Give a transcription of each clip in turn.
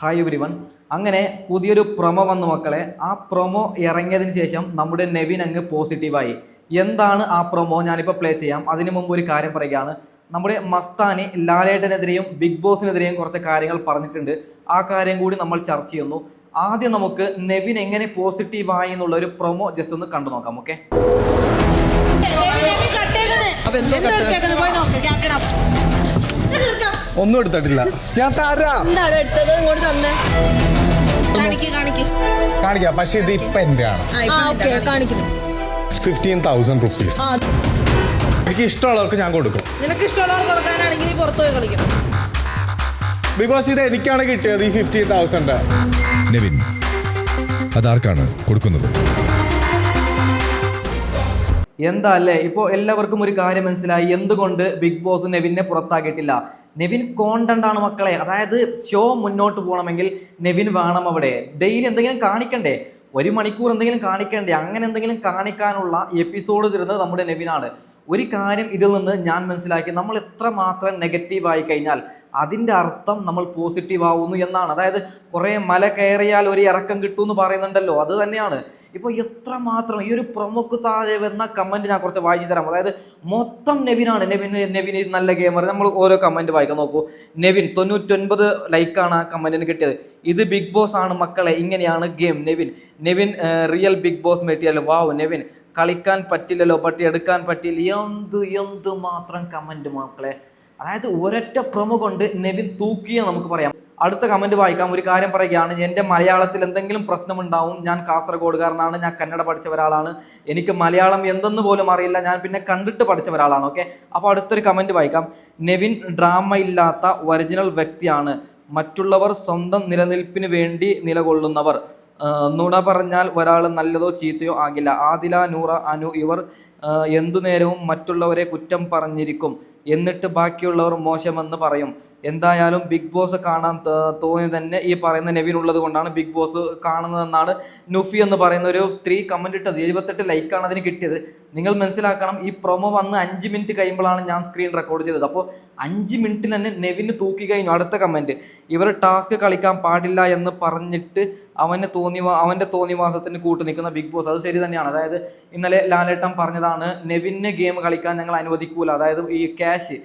Hi everyone. അങ്ങനെ പുതിയൊരു promo വന്നു മക്കളെ. ആ പ്രൊമോ ഇറങ്ങിയതിന് ശേഷം നമ്മുടെ നെവിൻ അങ്ങ് പോസിറ്റീവായി. എന്താണ് ആ പ്രൊമോ? ഞാനിപ്പോൾ പ്ലേ ചെയ്യാം. അതിനു മുമ്പ് ഒരു കാര്യം പറയുകയാണ്. നമ്മുടെ മസ്താനി ലാലേട്ടനെതിരെയും ബിഗ് ബോസിനെതിരെയും കുറച്ച് കാര്യങ്ങൾ പറഞ്ഞിട്ടുണ്ട്. ആ കാര്യം കൂടി നമ്മൾ ചർച്ച ചെയ്യുന്നു. ആദ്യം നമുക്ക് നെവിൻ എങ്ങനെ പോസിറ്റീവായി എന്നുള്ള ഒരു പ്രൊമോ ജസ്റ്റ് ഒന്ന് കണ്ടു നോക്കാം. ഓക്കെ, ഒന്നും എടുത്തിട്ടില്ല. ഞാൻ തരാം, കാണിക്കാം. പക്ഷെ ഇത് ഇപ്പൊ എന്റെ ആണ്. 15,000 rupees എനിക്ക് ഇഷ്ടമുള്ളവർക്ക് ഞാൻ കൊടുക്കും. നിനക്ക് ഇഷ്ടമുള്ളവർ കൊടുക്കാനാണെങ്കിൽ നീ പുറത്തു പോയി കളിക്കണം. ബിക്കോസ് ഇത് എനിക്കാണ് കിട്ടിയത് ഈ 15,000. നെവിൻ അതാർക്കാണ് കൊടുക്കുന്നത്? എന്താ അല്ലേ, ഇപ്പോൾ എല്ലാവർക്കും ഒരു കാര്യം മനസ്സിലായി എന്തുകൊണ്ട് ബിഗ് ബോസ് നെവിനെ പുറത്താക്കിയിട്ടില്ല. നെവിൻ കോണ്ടന്റ് ആണ് മക്കളെ. അതായത് ഷോ മുന്നോട്ട് പോകണമെങ്കിൽ നെവിൻ വേണം. അവിടെ ഡെയിലി എന്തെങ്കിലും കാണിക്കണ്ടേ, 1 മണിക്കൂർ എന്തെങ്കിലും കാണിക്കണ്ടേ? അങ്ങനെ എന്തെങ്കിലും കാണിക്കാനുള്ള എപ്പിസോഡ് തരുന്നത് നമ്മുടെ നെവിനാണ്. ഒരു കാര്യം ഇതിൽ നിന്ന് ഞാൻ മനസ്സിലാക്കി, നമ്മൾ എത്ര മാത്രം നെഗറ്റീവ് ആയി കഴിഞ്ഞാൽ അതിൻ്റെ അർത്ഥം നമ്മൾ പോസിറ്റീവ് ആവുന്നു എന്നാണ്. അതായത് കുറേ മല കയറിയാൽ ഒരു ഇറക്കം കിട്ടുമെന്ന് പറയുന്നുണ്ടല്ലോ, അത് തന്നെയാണ്. ഇപ്പോൾ എത്രമാത്രം ഈ ഒരു പ്രൊമോക്ക് താഴെ വന്ന കമൻറ്റ് ഞാൻ കുറച്ച് വായിച്ചു തരാം. അതായത് മൊത്തം നെവിനാണ്. നെവിൻ നല്ല ഗെയിമർ. നമ്മൾ ഓരോ കമൻറ്റ് വായിക്കാൻ നോക്കൂ. നെവിൻ 99 ലൈക്കാണ് ആ കമൻറ്റിന് കിട്ടിയത്. ഇത് ബിഗ് ബോസ് ആണ് മക്കളെ, ഇങ്ങനെയാണ് game. Nevin real big boss material. Wow, Nevin കളിക്കാൻ പറ്റില്ലല്ലോ, പട്ടി എടുക്കാൻ പറ്റില്ല. എന്ത് മാത്രം കമൻറ്റ് മക്കളെ. അതായത് ഒരൊറ്റ പ്രൊമോ കൊണ്ട് നെവിൻ തൂക്കിയെന്ന് നമുക്ക് പറയാം. അടുത്ത കമൻറ്റ് വായിക്കാം. ഒരു കാര്യം പറയുകയാണ്, എൻ്റെ മലയാളത്തിൽ എന്തെങ്കിലും പ്രശ്നമുണ്ടാവും. ഞാൻ കാസർഗോഡുകാരനാണ്, ഞാൻ കന്നഡ പഠിച്ച ഒരാളാണ്, എനിക്ക് മലയാളം എന്തെന്ന് പോലും അറിയില്ല, ഞാൻ പിന്നെ കണ്ടിട്ട് പഠിച്ച ഒരാളാണ്. ഓക്കെ, അപ്പോൾ അടുത്തൊരു കമൻറ്റ് വായിക്കാം. നെവിൻ ഡ്രാമ ഇല്ലാത്ത ഒറിജിനൽ വ്യക്തിയാണ്. മറ്റുള്ളവർ സ്വന്തം നിലനിൽപ്പിന് വേണ്ടി നിലകൊള്ളുന്നവർ. നുണ പറഞ്ഞാൽ ഒരാൾ നല്ലതോ ചീത്തയോ ആകില്ല. ആദില, നൂറ, അനു ഇവർ എന്തു നേരവും മറ്റുള്ളവരെ കുറ്റം പറഞ്ഞിരിക്കും, എന്നിട്ട് ബാക്കിയുള്ളവർ മോശമെന്ന് പറയും. എന്തായാലും ബിഗ് ബോസ് കാണാൻ തോന്നി തന്നെ ഈ പറയുന്ന നെവിൻ ഉള്ളത് കൊണ്ടാണ് ബിഗ് ബോസ് കാണുന്നതെന്നാണ് നുഫി എന്ന് പറയുന്ന ഒരു സ്ത്രീ കമൻറ്റ് ഇട്ടത്. 78 ലൈക്കാണ് അതിന് കിട്ടിയത്. നിങ്ങൾ മനസ്സിലാക്കണം, ഈ പ്രൊമോ വന്ന് 5 മിനിറ്റ് കഴിയുമ്പോഴാണ് ഞാൻ സ്ക്രീൻ റെക്കോർഡ് ചെയ്തത്. അപ്പോൾ 5 മിനിറ്റിൽ തന്നെ നെവിന് തൂക്കി കഴിഞ്ഞു. അടുത്ത കമൻറ്റ്, ഇവർ ടാസ്ക് കളിക്കാൻ പാടില്ല എന്ന് പറഞ്ഞിട്ട് അവൻ്റെ തോന്നിവാസത്തിന് കൂട്ടു നിൽക്കുന്ന ബിഗ് ബോസ്. അത് ശരി തന്നെയാണ്. അതായത് ഇന്നലെ ലാലേട്ടൻ പറഞ്ഞതാണ്, നെവിന് ഗെയിം കളിക്കാൻ ഞങ്ങൾ അനുവദിക്കൂല. അതായത് ഈ ക്യാഷ്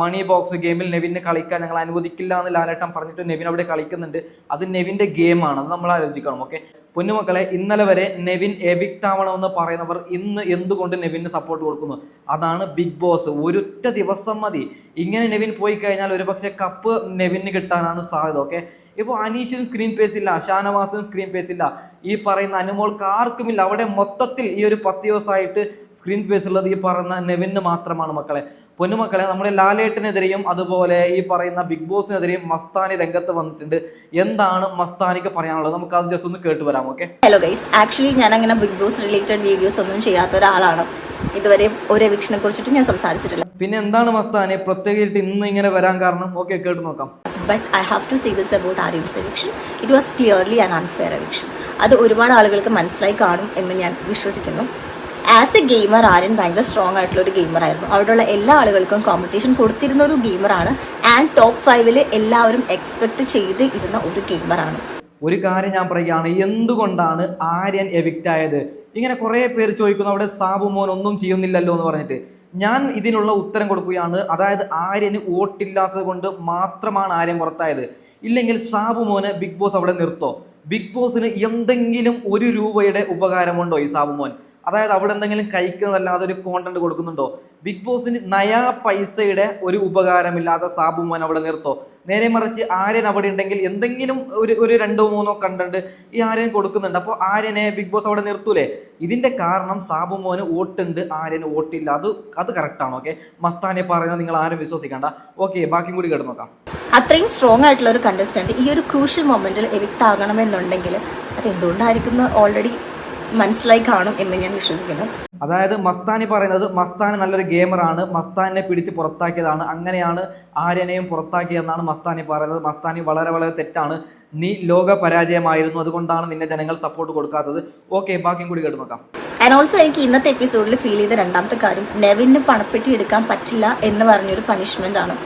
മണി ബോക്സ് ഗെയിമിൽ നെവിനെ കളിക്കാൻ ഞങ്ങൾ അനുവദിക്കില്ല എന്ന് ലാലേട്ടൻ പറഞ്ഞിട്ട് നെവിൻ അവിടെ കളിക്കുന്നുണ്ട്. അത് നെവിൻ്റെ ഗെയിമാണ്, അത് നമ്മൾ ആലോചിക്കണം. ഓക്കെ പൊന്നുമക്കളെ, ഇന്നലെ വരെ നെവിൻ എവിക്റ്റ് ആവണമെന്ന് പറയുന്നവർ ഇന്ന് എന്തുകൊണ്ട് നെവിന് സപ്പോർട്ട് കൊടുക്കുന്നു? അതാണ് ബിഗ് ബോസ്. ഒരൊറ്റ ദിവസം മതി. ഇങ്ങനെ നെവിൻ പോയി കഴിഞ്ഞാൽ ഒരുപക്ഷെ കപ്പ് നെവിന് കിട്ടാനാണ് സാധ്യത. ഓക്കെ, ഇപ്പോൾ അനീഷിന് സ്ക്രീൻ പേസ് ഇല്ല, ഷാനവാസിന് സ്ക്രീൻ പേസ് ഇല്ല, ഈ പറയുന്ന അനുമോൾക്ക് ആർക്കുമില്ല. അവിടെ മൊത്തത്തിൽ ഈ ഒരു 10 ദിവസമായിട്ട് സ്ക്രീൻ പേസ് ഉള്ളത് ഈ പറയുന്ന നെവിന് മാത്രമാണ് മക്കളെ. പൊന്നുമക്കളെ, നമ്മുടെ ലാലേട്ടനെതിരെയും അതുപോലെ ഈ പറയുന്ന ബിഗ് ബോസിനെതിരെയും മസ്താനി രംഗത്ത് വന്നിട്ടുണ്ട്. എന്താണ് മസ്താനിക്ക് പറയാനുള്ളത്? നമുക്ക് അത് ജസ്റ്റ് ഒന്ന് കേട്ട് വരാം. ഓക്കെ, ഹലോ ഗൈസ്, ആക്ച്വലി ഞാൻ അങ്ങനെ ബിഗ് ബോസ് റിലേറ്റഡ് വീഡിയോസ് ഒന്നും ചെയ്യാത്ത ഒരാളാണ്. ഇതുവരെ ഒരു എവിക്ഷനെ കുറിച്ചിട്ട് ഞാൻ സംസാരിച്ചിട്ടില്ല. പിന്നെ എന്താണ് മസ്താനി പ്രത്യേകിച്ച് ഇന്ന് ഇങ്ങനെ വരാൻ കാരണം? ഓക്കെ, കേട്ട് നോക്കാം. But I have to say this about Aryan's eviction. It was clearly an unfair eviction. അത് ഒരുപാട് ആളുകൾക്ക് മനസ്സിലായി കാണും എന്ന് ഞാൻ വിശ്വസിക്കുന്നു. ആസ് എ ഗെയിമർ ആര്യൻ ഭയങ്കര സ്ട്രോങ് ആയിട്ടുള്ള ഒരു ഗെയിമറായിരുന്നു. അവിടെയുള്ള എല്ലാ ആളുകൾക്കും കോമ്പറ്റീഷൻ കൊടുത്തിരുന്ന ഒരു ഗെയിമറാണ്. ആൻഡ് ടോപ്പ് 5 എല്ലാവരും എക്സ്പെക്ട് ചെയ്ത് ഇരുന്ന ഒരു ഗെയിമറാണ്. ഒരു കാര്യം ഞാൻ പറയുകയാണ്, എന്തുകൊണ്ടാണ് ആര്യൻ എവിക്റ്റ് ആയത്? ഇങ്ങനെ കുറേ പേര് ചോദിക്കുന്നു, അവിടെ സാബു മോൻ ഒന്നും ചെയ്യുന്നില്ലല്ലോ എന്ന് പറഞ്ഞിട്ട്. ഞാൻ ഇതിനുള്ള ഉത്തരം കൊടുക്കുകയാണ്. അതായത് ആര്യന് വോട്ടില്ലാത്തത് കൊണ്ട് മാത്രമാണ് ആര്യൻ പുറത്തായത്. ഇല്ലെങ്കിൽ സാബു മോനെ ബിഗ് ബോസ് അവിടെ നിർത്തോ? ബിഗ് ബോസിന് എന്തെങ്കിലും 1 രൂപയുടെ ഉപകാരമുണ്ടോ ഈ സാബു മോൻ? അതായത് അവിടെ എന്തെങ്കിലും കഴിക്കുന്നതല്ലാതെ ഒരു കോണ്ടന്റ് കൊടുക്കുന്നുണ്ടോ? ബിഗ് ബോസിന് നയാ പൈസയുടെ ഒരു ഉപകാരമില്ലാത്ത സാബു മോൻ അവിടെ നിർത്തോ? നേരെ മറിച്ച് ആര്യൻ അവിടെ ഉണ്ടെങ്കിൽ എന്തെങ്കിലും ഒരു 2-3 കണ്ടന്റ് ഈ ആര്യൻ കൊടുക്കുന്നുണ്ട്. അപ്പോൾ ആര്യനെ ബിഗ് ബോസ് അവിടെ നിർത്തൂലേ? ഇതിന്റെ കാരണം സാബു മോന് വോട്ടുണ്ട്, ആര്യന് വോട്ടില്ല. അത് കറക്റ്റാണ്. ഓക്കെ, മസ്താനെ പറയുന്നത് നിങ്ങൾ ആരും വിശ്വസിക്കണ്ട. ഓക്കെ, ബാക്കി കൂടി കേട്ട് നോക്കാം. അത്രയും സ്ട്രോങ് ആയിട്ടുള്ള ഒരു കണ്ടസ്റ്റന്റ് ഈ ഒരു ക്രൂഷ്യൽ മൊമെന്റിൽ എവിക്റ്റ് ആകണമെന്നുണ്ടെങ്കിൽ അത് എന്തുകൊണ്ടായിരിക്കും ഓൾറെഡി മനസ്സിലായി കാണും എന്ന് ഞാൻ വിശ്വസിക്കുന്നു. അതായത് മസ്താനി പറയുന്നത് മസ്താനി നല്ലൊരു ഗെയിമറാണ്, മസ്താനിനെ പിടിച്ച് പുറത്താക്കിയതാണ്, അങ്ങനെയാണ് ആര്യനെയും പുറത്താക്കിയതെന്നാണ് മസ്താനി പറയുന്നത്. മസ്താനി വളരെ വളരെ തെറ്റാണ്. നീ ലോക പരാജയമായിരുന്നു, അതുകൊണ്ടാണ് നിന്നെ ജനങ്ങൾ സപ്പോർട്ട് കൊടുക്കാത്തത്. ഓക്കെ, ബാക്കിയും കൂടി കേട്ട് നോക്കാം. ആൻഡ് ഓൾസോ എനിക്ക് ഇന്നത്തെ എപ്പിസോഡിൽ ഫീൽ ചെയ്ത രണ്ടാമത്തെ കാര്യം, നെവിന് പണപ്പെട്ടി എടുക്കാൻ പറ്റില്ല എന്ന് പറഞ്ഞൊരു പണിഷ്മെന്റ് ആണ്.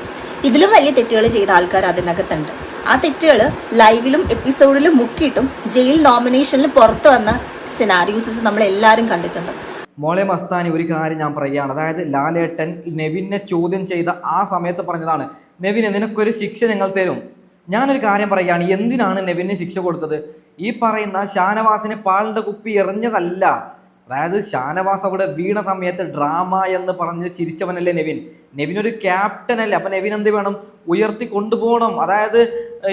ഇതിലും വലിയ തെറ്റുകൾ ചെയ്ത ആൾക്കാർ അതിനകത്തുണ്ട്. ആ തെറ്റുകൾ ലൈവിലും എപ്പിസോഡിലും മുക്കിയിട്ടും ജയിൽ നോമിനേഷനിൽ പുറത്തു വന്ന സിനാരിയോസസ് നമ്മൾ എല്ലാവരും കണ്ടിട്ടുണ്ട്. മോളെ മസ്താനി, ഒരു കാര്യം ഞാൻ പറയുകയാണ്. അതായത് ലാലേട്ടൻ നെവിനെ ചോദ്യം ചെയ്ത ആ സമയത്ത് പറഞ്ഞതാണ്, നെവിന് നിനക്കൊരു ശിക്ഷ ഞങ്ങൾ തരും. ഞാനൊരു കാര്യം പറയുകയാണ്, എന്തിനാണ് നെവിന് ശിക്ഷ കൊടുത്തത്? ഈ പറയുന്ന ഷാനവാസിനെ പാലിൻ്റെ കുപ്പി എറിഞ്ഞതല്ല. അതായത് ഷാനവാസ് അവിടെ വീണ സമയത്ത് ഡ്രാമ എന്ന് പറഞ്ഞ് ചിരിച്ചവനല്ലേ നെവിൻ. നെവിനൊരു ക്യാപ്റ്റൻ അല്ലേ, അപ്പം നെവിൻ എന്ത് വേണം? ഉയർത്തി കൊണ്ടുപോകണം. അതായത്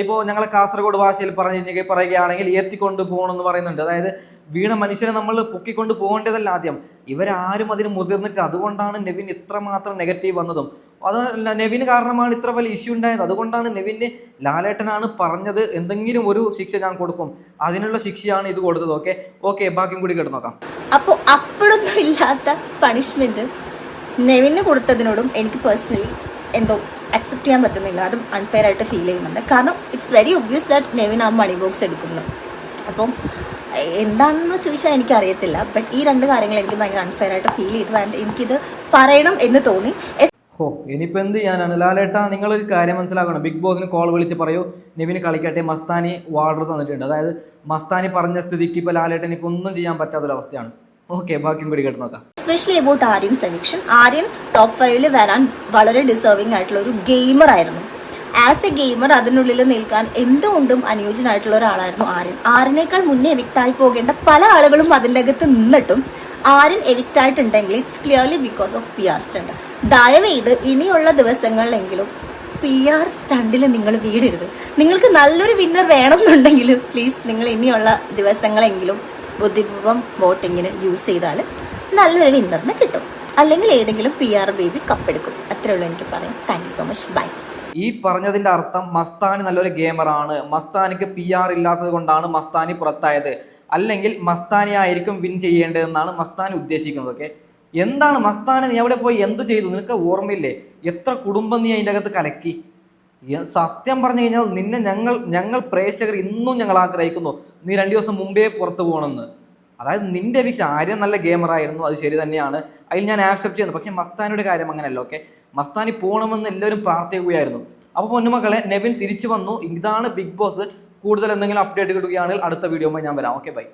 ഇപ്പോൾ ഞങ്ങളെ കാസർഗോഡ് ഭാഷയിൽ പറയുകയാണെങ്കിൽ ഉയർത്തിക്കൊണ്ട് പോകണം എന്ന് പറയുന്നുണ്ട്. അതായത് വീണ മനുഷ്യനെ നമ്മൾ പൊക്കിക്കൊണ്ട് പോകേണ്ടതല്ല ആദ്യം. ഇവരാരും അതിന് മുതിർന്നിട്ട്, അതുകൊണ്ടാണ് നെവിൻ ഇത്രമാത്രം നെഗറ്റീവ് വന്നതും. അതല്ല, നെവിന് കാരണമാണ് ഇത്ര വലിയ ഇഷ്യൂ ഉണ്ടായത്. അതുകൊണ്ടാണ് നെവിന് ലാലേട്ടനാണ് പറഞ്ഞത് എന്തെങ്കിലും ഒരു ശിക്ഷ ഞാൻ കൊടുക്കും, അതിനുള്ള ശിക്ഷയാണ് ഇത് കൊടുത്തത്. ഓക്കെ ബാക്കിയും കൂടി കേട്ട് നോക്കാം. അപ്പോൾ അപ്പോഴൊന്നും ഇല്ലാത്ത പണിഷ്മെന്റ് നെവിന് കൊടുത്തതിനോടും എനിക്ക് പേഴ്സണലി എന്തോ അക്സെപ്റ്റ് ചെയ്യാൻ പറ്റുന്നില്ല. അതും അൺഫെയർ ആയിട്ട് ഫീൽ ചെയ്യുന്നുണ്ട്. കാരണം it's very obvious that Nevin ആ മണി ബോക്സ് എടുക്കുന്നു. അപ്പം എന്താണെന്ന് ചോദിച്ചാൽ എനിക്കറിയത്തില്ല. ബട്ട് ഈ രണ്ട് കാര്യങ്ങൾ എനിക്ക് ഭയങ്കര അൺഫെയർ ആയിട്ട് ഫീൽ ചെയ്തു. ആൻഡ് എനിക്കിത് പറയണം എന്ന് തോന്നി. ഇനിയിപ്പോൾ എന്ത് ചെയ്യാനാണ്? ലാലേട്ടാ, നിങ്ങളൊരു കാര്യം മനസ്സിലാക്കണം. ബിഗ് ബോസിന് കോൾ വിളിച്ച് പറയൂ നെവിന് കളിക്കട്ടെ. മസ്താനി വാർഡർ തന്നിട്ടുണ്ട്. അതായത് മസ്താനി പറഞ്ഞ സ്ഥിതിക്ക് ഇപ്പോൾ ലാലേട്ടൻ ഇപ്പോൾ ഒന്നും ചെയ്യാൻ പറ്റാത്തൊരവസ്ഥയാണ്. ബാക്കിയും കൂടി കേട്ട് നോക്കാം. Especially about Aryan's eviction. Aryan top 5 വരാൻ വളരെ ഡിസേർവിംഗ് ആയിട്ടുള്ള ഒരു ഗെയിമർ ആയിരുന്നു. ആസ് എ ഗെയിമർ അതിനുള്ളിൽ നിൽക്കാൻ എന്തുകൊണ്ടും അനുയോജ്യനായിട്ടുള്ള ഒരാളായിരുന്നു ആര്യൻ. ആര്യനേക്കാൾ മുന്നേ എവിക്റ്റായി പോകേണ്ട പല ആളുകളും അതിൻ്റെ അകത്ത് നിന്നിട്ടും ആര്യൻ എവിക്റ്റ് ആയിട്ടുണ്ടെങ്കിൽ it's clearly because of PR stunt. ദയവേത് ഇനിയുള്ള ദിവസങ്ങളിലെങ്കിലും PR സ്റ്റണ്ടിൽ നിങ്ങൾ വീടരുത്. നിങ്ങൾക്ക് നല്ലൊരു വിന്നർ വേണമെന്നുണ്ടെങ്കിൽ പ്ലീസ് നിങ്ങൾ ഇനിയുള്ള ദിവസങ്ങളെങ്കിലും ബുദ്ധിപൂർവ്വം വോട്ടിങ്ങിന് യൂസ് ചെയ്താൽ നല്ലൊരു വിന്നറിന് കിട്ടും. അല്ലെങ്കിൽ ഏതെങ്കിലും PR ബേബി കപ്പെടുക്കും. അത്രേ ഉള്ളൂ എനിക്ക് പറയാം. Thank you so much. Bye. ഈ പറഞ്ഞതിൻ്റെ അർത്ഥം മസ്താനി നല്ലൊരു ഗെയിമറാണ്, മസ്താനിക്ക് PR ഇല്ലാത്തത് കൊണ്ടാണ് മസ്താനി പുറത്തായത്, അല്ലെങ്കിൽ മസ്താനി ആയിരിക്കും വിൻ ചെയ്യേണ്ടതെന്നാണ് മസ്താനി ഉദ്ദേശിക്കുന്നത്. എന്താണ് മസ്താനി, നീ അവിടെ പോയി എന്ത് ചെയ്തു? നിനക്ക് ഓർമ്മയില്ലേ? എത്ര കുടുംബം നീ അതിൻ്റെ അകത്ത് കലക്കി? സത്യം പറഞ്ഞു കഴിഞ്ഞാൽ നിന്നെ ഞങ്ങൾ പ്രേക്ഷകർ ഇന്നും ഞങ്ങൾ ആഗ്രഹിക്കുന്നു നീ 2 ദിവസം മുമ്പേ പുറത്തു പോകണമെന്ന്. അതായത് നിന്റെ വീക്ഷ ആര്യം നല്ല ഗെയിമറായിരുന്നു, അത് ശരി തന്നെയാണ്, അതിൽ ഞാൻ ആക്സെപ്റ്റ് ചെയ്യുന്നു. പക്ഷേ മസ്താനിയുടെ കാര്യം അങ്ങനെയല്ല. മസ്താനി പോകണമെന്ന് എല്ലാവരും പ്രാർത്ഥിക്കുകയായിരുന്നു. അപ്പോൾ പൊന്നുമക്കളെ, നെവിൻ തിരിച്ചു വന്നു. ഇതാണ് ബിഗ് ബോസ്. കൂടുതൽ എന്തെങ്കിലും അപ്ഡേറ്റ് കിട്ടുകയാണെങ്കിൽ അടുത്ത വീഡിയോയുമായി ഞാൻ വരാം. ബൈ.